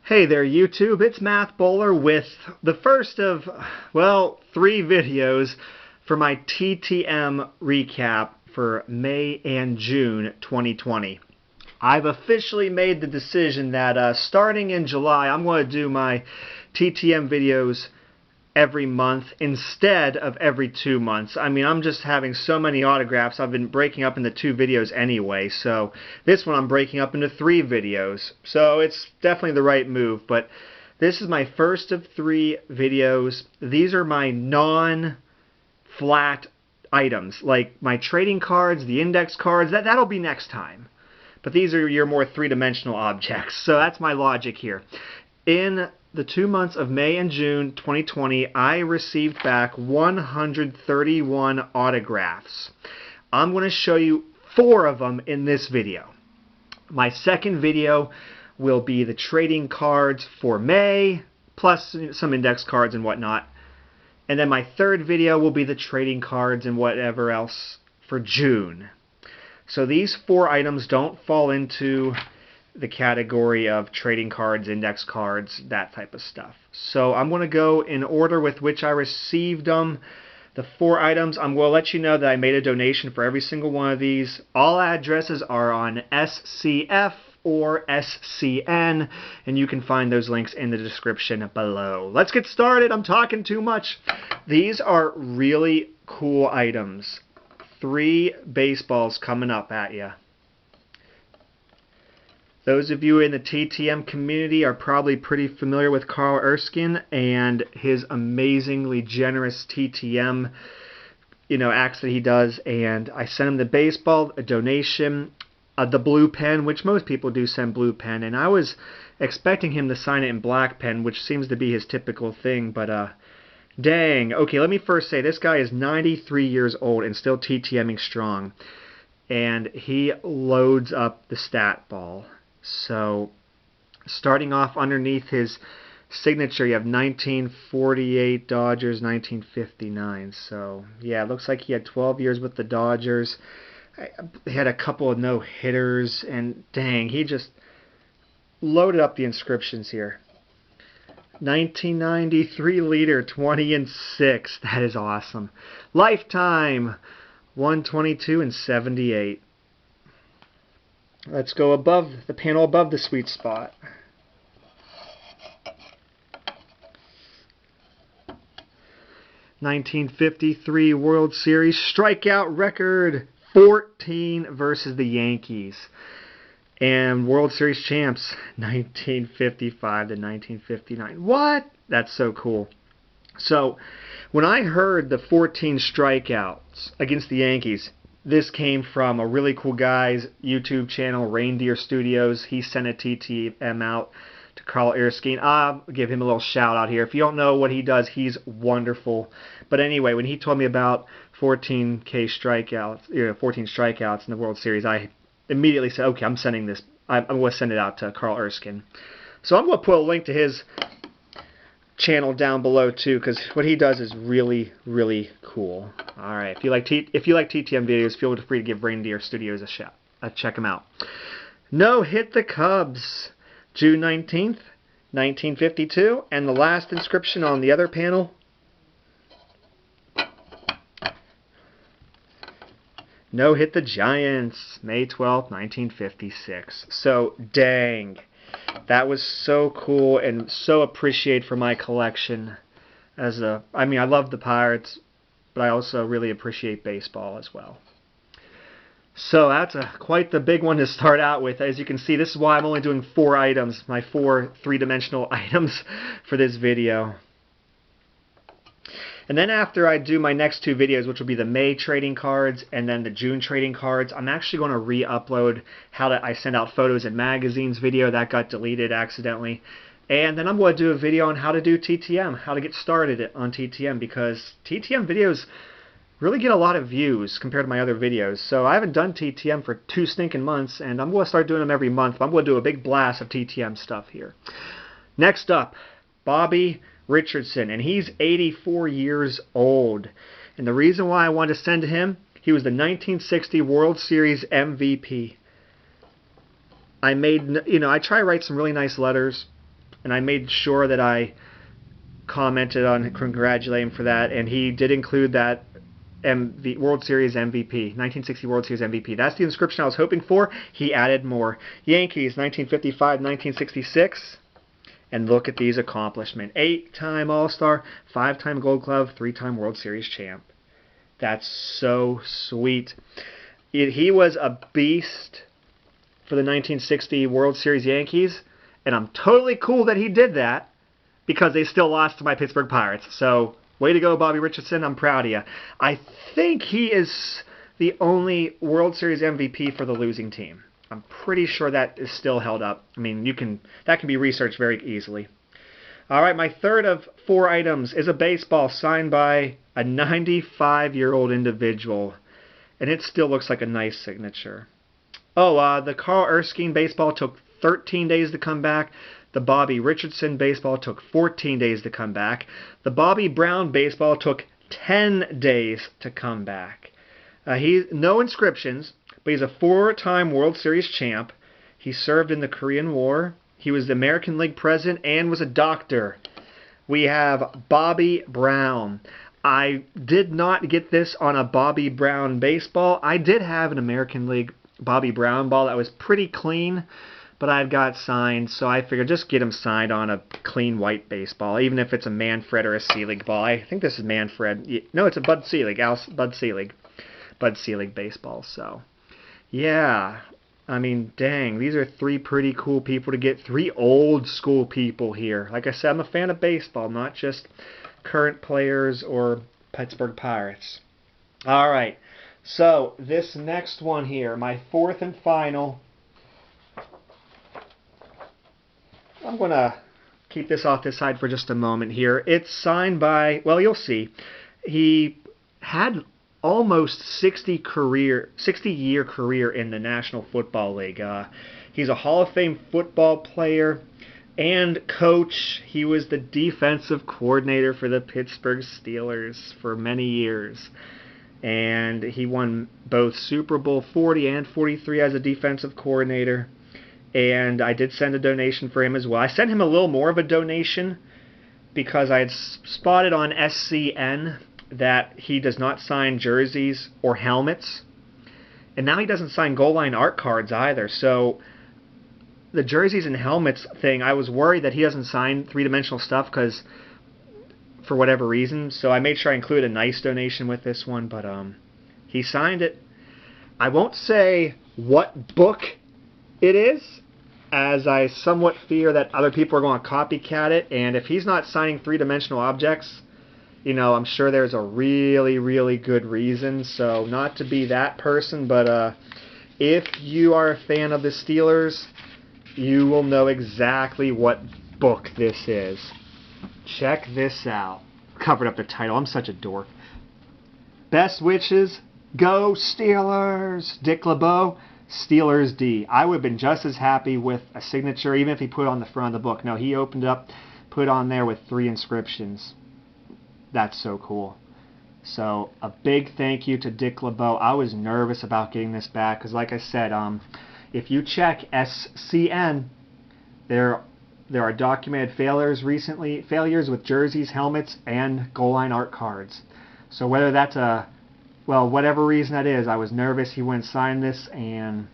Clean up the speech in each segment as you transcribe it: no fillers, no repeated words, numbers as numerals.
Hey there YouTube, it's Math Bowler with the first of, well, 3 videos for my TTM recap for May and June 2020. I've officially made the decision that starting in July I'm going to do my TTM videos every month instead of every 2 months. I mean, I'm just having so many autographs. I've been breaking up into 2 videos anyway, so this one I'm breaking up into 3 videos. So it's definitely the right move, but this is my first of 3 videos. These are my non-flat items, like my trading cards, the index cards. That'll be next time. But these are your more 3-dimensional objects. So that's my logic here. In the 2 months of May and June 2020, I received back 131 autographs. I'm going to show you 4 of them in this video. My second video will be the trading cards for May, plus some index cards and whatnot. And then my third video will be the trading cards and whatever else for June. So these 4 items don't fall into the category of trading cards, index cards, that type of stuff. So I'm going to go in order with which I received them. The 4 items, I'm going to let you know that I made a donation for every single one of these. All addresses are on SCF or SCN, and you can find those links in the description below. Let's get started. I'm talking too much. These are really cool items. 3 baseballs coming up at you. Those of you in the TTM community are probably pretty familiar with Carl Erskine and his amazingly generous TTM, acts that he does. And I sent him the baseball, a donation, the blue pen, which most people do send blue pen. And I was expecting him to sign it in black pen, which seems to be his typical thing. But dang. Okay, let me first say this guy is 93 years old and still TTMing strong. And he loads up the stat ball. So, starting off underneath his signature, you have 1948 Dodgers, 1959. So, yeah, it looks like he had 12 years with the Dodgers. He had a couple of no-hitters, and dang, he just loaded up the inscriptions here. 1993 leader, 20 and 6. That is awesome. Lifetime, 122 and 78. Let's go above the panel above the sweet spot. '53 World Series strikeout record, 14 versus the Yankees. And World Series champs, 1955 to 1959. What? That's so cool. So, when I heard the 14 strikeouts against the Yankees, this came from a really cool guy's YouTube channel, Reindeer Studios. He sent a TTM out to Carl Erskine. I'll give him a little shout out here. If you don't know what he does, he's wonderful. But anyway, when he told me about 14 strikeouts in the World Series, I immediately said, okay, I'm sending this. I'm going to send it out to Carl Erskine. So I'm going to put a link to his channel down below too, because what he does is really, really cool. All right, if you like TTM videos, feel free to give Reindeer Studios a shot. Check them out. No hit the Cubs, June 19th, 1952, and the last inscription on the other panel. No hit the Giants, May 12th, 1956. So dang. That was so cool and so appreciated for my collection. I love the Pirates, but I also really appreciate baseball as well. So that's quite the big one to start out with. As you can see, this is why I'm only doing 4 items, my 4 3-dimensional items for this video. And then after I do my next 2 videos, which will be the May trading cards and then the June trading cards, I'm actually going to re-upload I send out photos in magazines video. That got deleted accidentally. And then I'm going to do a video on how to do TTM, how to get started on TTM, because TTM videos really get a lot of views compared to my other videos. So I haven't done TTM for 2 stinking months, and I'm going to start doing them every month. I'm going to do a big blast of TTM stuff here. Next up, Bobby Richardson, and he's 84 years old. And the reason why I wanted to send to him, he was the 1960 World Series MVP. I try to write some really nice letters and I made sure that I commented on congratulating him for that, and he did include that World Series MVP, 1960 World Series MVP. That's the inscription I was hoping for. He added more. Yankees, 1955, 1966. And look at these accomplishments. 8-time All-Star, 5-time Gold Glove, 3-time World Series champ. That's so sweet. He was a beast for the 1960 World Series Yankees, and I'm totally cool that he did that because they still lost to my Pittsburgh Pirates. So, way to go, Bobby Richardson. I'm proud of you. I think he is the only World Series MVP for the losing team. I'm pretty sure that is still held up. I mean, that can be researched very easily. All right, my third of 4 items is a baseball signed by a 95-year-old individual, and it still looks like a nice signature. Oh, the Carl Erskine baseball took 13 days to come back. The Bobby Richardson baseball took 14 days to come back. The Bobby Brown baseball took 10 days to come back. No inscriptions, but he's a 4-time World Series champ. He served in the Korean War. He was the American League president and was a doctor. We have Bobby Brown. I did not get this on a Bobby Brown baseball. I did have an American League Bobby Brown ball that was pretty clean, but I got signed, so I figured just get him signed on a clean white baseball, even if it's a Manfred or a Selig ball. I think this is Manfred. No, it's a Bud Selig. Bud Selig baseball. So, yeah. I mean, dang, these are 3 pretty cool people to get. 3 old school people here. Like I said, I'm a fan of baseball, not just current players or Pittsburgh Pirates. All right. So, this next one here, my 4th and final. I'm going to keep this off this side for just a moment here. It's signed by, well, you'll see. He had almost 60-year career in the National Football League. He's a Hall of Fame football player and coach. He was the defensive coordinator for the Pittsburgh Steelers for many years. And he won both Super Bowl 40 and 43 as a defensive coordinator. And I did send a donation for him as well. I sent him a little more of a donation because I had spotted on SCN that he does not sign jerseys or helmets. And now he doesn't sign goal line art cards either. So the jerseys and helmets thing, I was worried that he doesn't sign 3-dimensional stuff because for whatever reason. So I made sure I included a nice donation with this one. But he signed it. I won't say what book it is, as I somewhat fear that other people are going to copycat it. And if he's not signing 3-dimensional objects, I'm sure there's a really, really good reason. So not to be that person, but if you are a fan of the Steelers, you will know exactly what book this is. Check this out. Covered up the title. I'm such a dork. Best Wishes, Go Steelers! Dick LeBeau, Steelers D. I would have been just as happy with a signature, even if he put it on the front of the book. No, he opened up, put on there with 3 inscriptions. That's so cool. So, a big thank you to Dick LeBeau. I was nervous about getting this back, because like I said, if you check SCN, there are documented failures with jerseys, helmets, and goal line art cards. So whether that's whatever reason that is, I was nervous he wouldn't sign this, and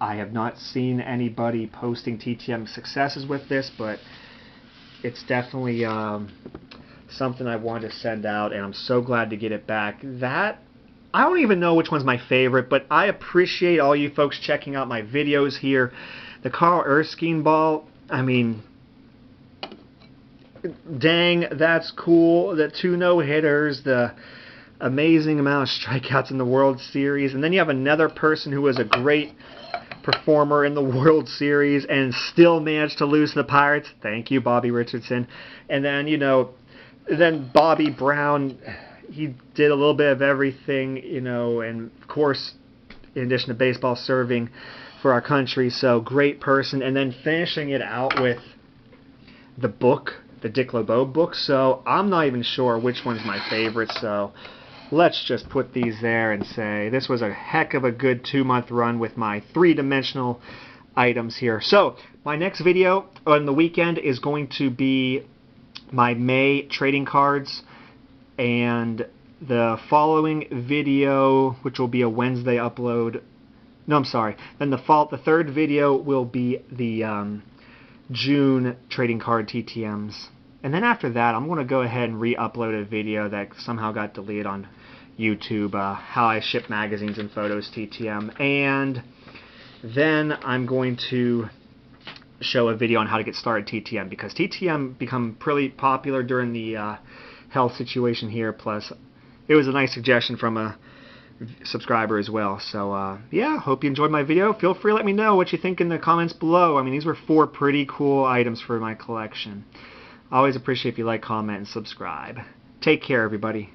I have not seen anybody posting TTM successes with this, but it's definitely something I wanted to send out, and I'm so glad to get it back. I don't even know which one's my favorite, but I appreciate all you folks checking out my videos here. The Carl Erskine ball, I mean, dang, that's cool. The 2 no-hitters, the amazing amount of strikeouts in the World Series. And then you have another person who was a great performer in the World Series and still managed to lose to the Pirates. Thank you, Bobby Richardson. And then, then Bobby Brown, he did a little bit of everything, and of course, in addition to baseball, serving for our country. So, great person. And then finishing it out with the book, the Dick LeBeau book. So, I'm not even sure which one's my favorite. So, let's just put these there and say this was a heck of a good 2-month run with my 3-dimensional items here. So my next video on the weekend is going to be my May trading cards, and the following video, which will be a Wednesday upload, no, I'm sorry, then the third video will be the June trading card TTMs. And then after that, I'm going to go ahead and re-upload a video that somehow got deleted on YouTube, how I ship magazines and photos TTM. And then I'm going to show a video on how to get started TTM, because TTM become pretty popular during the health situation here. Plus, it was a nice suggestion from a subscriber as well. So yeah, hope you enjoyed my video. Feel free to let me know what you think in the comments below. I mean, these were 4 pretty cool items for my collection. I always appreciate if you like, comment, and subscribe. Take care, everybody.